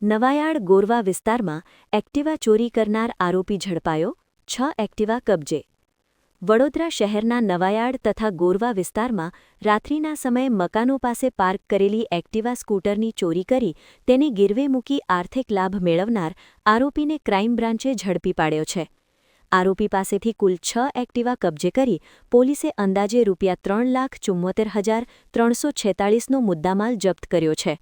નવાયાડ ગોરવા વિસ્તારમાં એક્ટિવા ચોરી કરનાર આરોપી ઝડપાયો, 6 એક્ટિવા કબજે. વડોદરા શહેરના નવાયાડ તથા ગોરવા વિસ્તારમાં રાત્રિના સમયે મકાનો પાસે પાર્ક કરેલી એક્ટિવા સ્કૂટરની ચોરી કરી તેને ગીરવે મૂકી આર્થિક લાભ મેળવનાર આરોપીને ક્રાઇમ બ્રાન્ચે ઝડપી પાડ્યો છે. આરોપી પાસેથી કુલ 6 એક્ટિવા કબજે કરી પોલીસે અંદાજે ₹3,74,346નો મુદ્દામાલ જપ્ત કર્યો છે.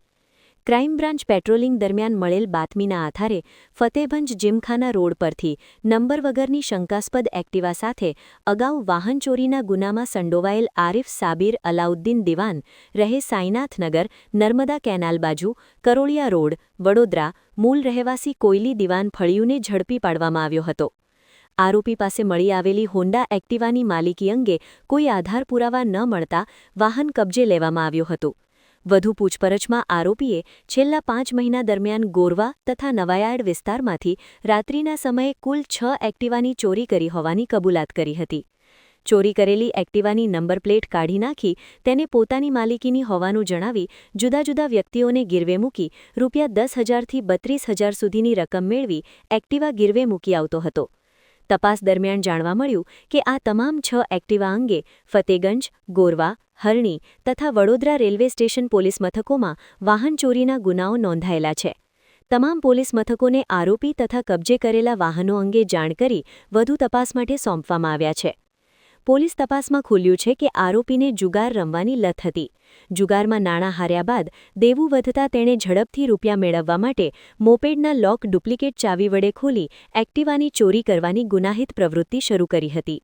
ક્રાઇમ બ્રાન્ચ પેટ્રોલિંગ દરમિયાન મળેલ બાતમીના આધારે ફતેહગંજ જીમખાના રોડ પરથી નંબર વગરની શંકાસ્પદ એક્ટિવા સાથે અગાઉ વાહન ચોરીના ગુનામાં સંડોવાયેલ આરિફ સાબિર અલાઉદ્દીન દિવાન રહે સાઈનાથનગર, નર્મદા કેનાલ બાજુ, કરોળિયા રોડ, વડોદરા, મૂળ રહેવાસી કોયલી દિવાન ફળિયુને ઝડપી પાડવામાં આવ્યો હતો. આરોપી પાસે મળી આવેલી હોન્ડા એક્ટિવાની માલિકી અંગે કોઈ આધાર પુરાવા ન મળતા વાહન કબજે લેવામાં આવ્યું હતું. વધુ પૂછપરછમાં આરોપીએ છેલ્લા 5 મહિના દરમિયાન ગોરવા તથા નવાયાડ વિસ્તારમાંથી રાત્રિના સમયે કુલ 6 એક્ટિવાની ચોરી કરી હોવાની કબૂલાત કરી હતી. ચોરી કરેલી એક્ટિવાની નંબર પ્લેટ કાઢી નાખી તેને પોતાની માલિકીની હોવાનું જણાવી જુદા જુદા વ્યક્તિઓને ગીરવે મૂકી ₹10,000થી ₹32,000 સુધીની રકમ મેળવી એક્ટિવા ગીરવે મૂકી આવતો હતો. તપાસ દરમિયાન જાણવા મળ્યું કે આ તમામ 6 એક્ટિવા અંગે ફતેગંજ, ગોરવા, હરણી તથા વડોદરા રેલવે સ્ટેશન પોલીસ મથકોમાં વાહન ચોરીના ગુનાઓ નોંધાયેલા છે. તમામ પોલીસ મથકોને આરોપી તથા કબજે કરેલા વાહનો અંગે જાણ કરી વધુ તપાસ માટે સોંપવામાં આવ્યા છે. પોલીસ તપાસમાં ખુલ્યું છે કે આરોપીને જુગાર રમવાની લત હતી. જુગારમાં નાણાં હાર્યા બાદ દેવું વધતા તેણે ઝડપથી રૂપિયા મેળવવા માટે મોપેડના લોક ડુપ્લિકેટ ચાવી વડે ખોલી એક્ટિવાની ચોરી કરવાની ગુનાહિત પ્રવૃત્તિ શરૂ કરી હતી.